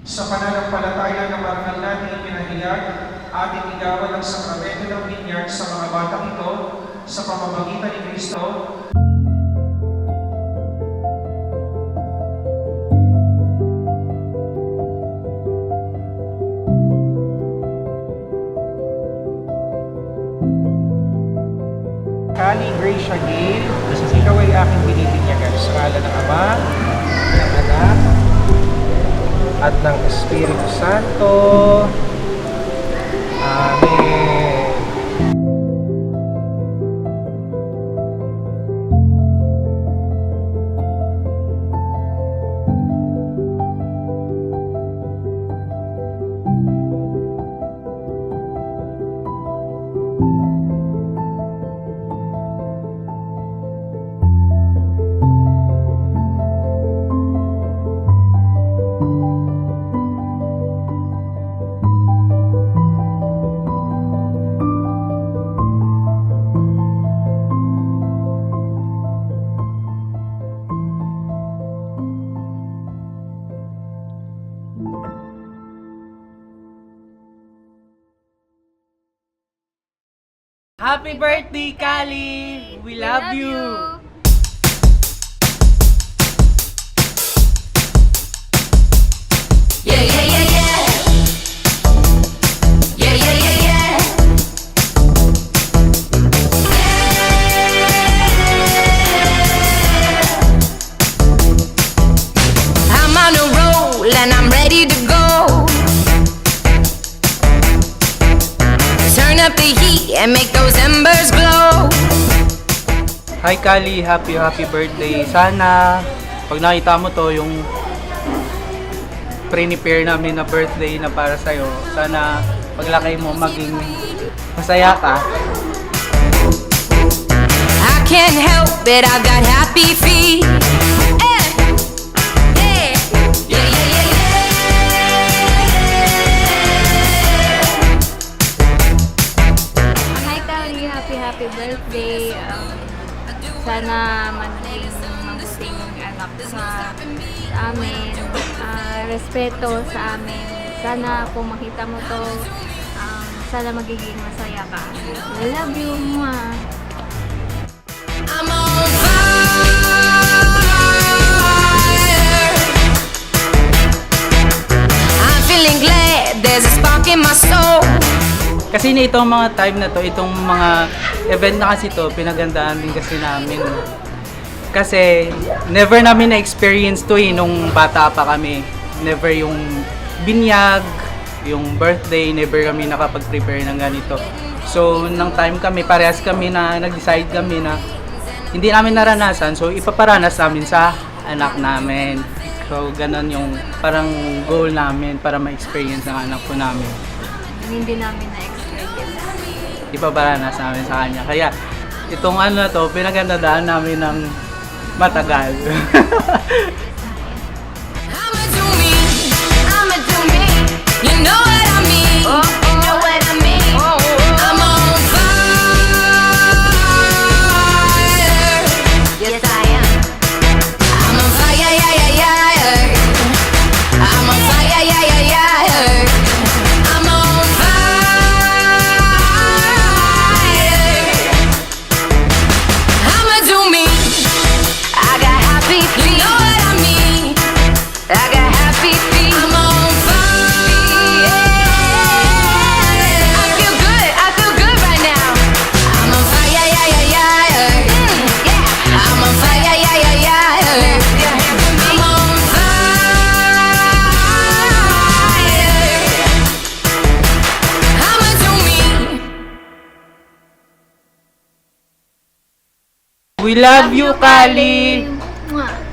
Sa pananampalataya na marangal natin ipinahayag, ating igawan ang sakramento ng binyag sa mga batang ito sa pamamagitan ni Kristo. Kali Gracia Gale, ikaw ay aking binibinyagan sa ngalan ng Ama, ng Anak, at ng Espiritu Santo. Amen. Happy birthday, Kali! We love you! Yeah, yeah, yeah, yeah. Yeah, yeah, yeah, yeah. I'm on a roll and I'm ready to go. Turn up the heat and make those embers glow. Hi, Kali! Happy birthday! Sana, pag nakita mo to, yung prepare namin na birthday na para sa'yo, sana paglaki mo maging masaya ka. I can't help it, I've got happy feet. Yeah, yeah, yeah, yeah, yeah. Hi Kali, happy birthday. Sana maging mabuting anak sa amin. Respeto sa amin. Sana kung makita mo to, sana magiging masaya ka. I love you, ma. I'm on fire. I'm feeling glad there's a spark in my soul. Kasi na itong mga time na to, itong mga event na kasi to, pinagandaan din kasi namin. Kasi never namin na-experience to nung bata pa kami. Never yung binyag, yung birthday, never kami nakapag-prepare ng ganito. So, nang time kami, parehas kami na nag-decide kami na hindi namin naranasan, so ipaparanas namin sa anak namin. So, ganun yung parang goal namin para ma-experience ng anak ko namin. Hindi namin na-experience. Ipaparanas namin sa kanya. Kaya, itong ano na to, pinagandaan namin ng matagal. I'ma do me, I'ma do me. You know what I mean? You know what I mean? I'm on fire. Yes, I am. I'm on fire, yeah, yeah, yeah. I'm on fire, yeah, yeah, yeah. I'm on fire. I'ma do me. I got happy feet. You know what I mean? I got happy feet. I'm on fire. I feel good right now. I'm on fire, yeah, yeah, yeah. Yeah, I'm on fire, yeah, yeah, yeah. I'm on fire. I'ma do me. We love you, Kali! Mwah.